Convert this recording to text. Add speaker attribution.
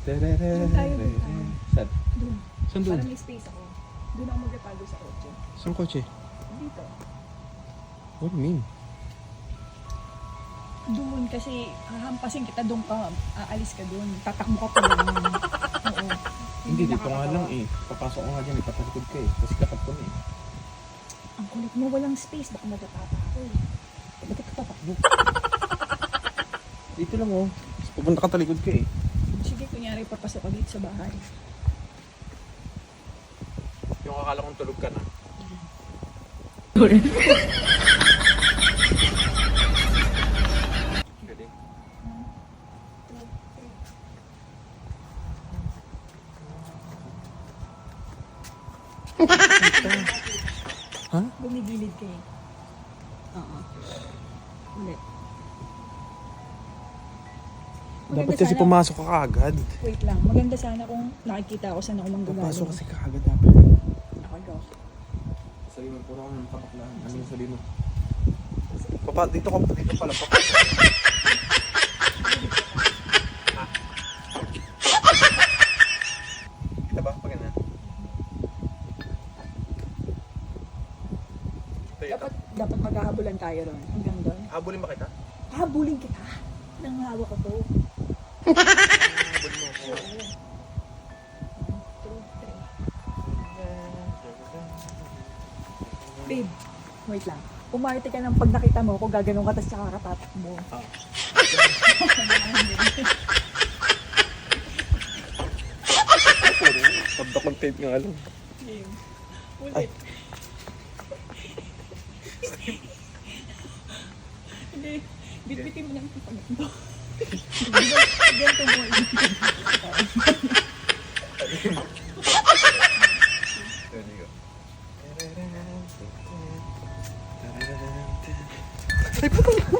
Speaker 1: Doon tayo, doon tayo.
Speaker 2: Saan?
Speaker 1: Doon.
Speaker 2: Saan doon?
Speaker 1: Para may space ako. Doon ako magrepago sa kotse.
Speaker 2: Saan kotse?
Speaker 1: Dito.
Speaker 2: What do you mean?
Speaker 1: Doon kasi hahampasin kita doon ka. Aalis ka doon. Tatakbo ka pa doon. Oo.
Speaker 2: Hindi, dito nga
Speaker 1: nakakatawa.
Speaker 2: lang eh. Papasok ko nga dyan, ipatalikod ka eh. Kasi kakap ko na eh.
Speaker 1: Ang kulit mo, walang space. Baka matatapa ako eh.
Speaker 2: Bakit ka tatakbo? Dito lang oh. Tapos pupunta ka talikod ka eh.
Speaker 1: Sige, kunyari papasok ka dito sa bahay.
Speaker 2: Yung akala kong tulog ka na. Galing. Ha?
Speaker 1: Gumigilid ka eh. Oo. Ulit.
Speaker 2: Dapat kasi pumasok ka kaagad.
Speaker 1: Wait lang. Maganda sana kung nakikita ako saan ako manggagaling.
Speaker 2: Papasok kasi kaagad dapat eh.
Speaker 1: Ako go.
Speaker 2: Sabi mo, puro kang kapaklahan. Ano yung sabi mo? Papa, dito pala. Papa. Kita ba? Pag ganyan.
Speaker 1: Dapat maghahabulan tayo ron. Hanggang doon.
Speaker 2: Habulin ba kita?
Speaker 1: Habulin kita. Nang hawak ko to.
Speaker 2: Habulin mo ako.
Speaker 1: Babe, wait lang. Umarte ka ng pag nakita mo kung gaganong ka tapos tsaka katatak mo.
Speaker 2: Tabdak ng tape nga lang.
Speaker 1: Game.
Speaker 2: Ay.
Speaker 1: Ulit. Hindi. Bitbitin mo lang ito pag ito. Ganito mo.
Speaker 2: Ay, puto!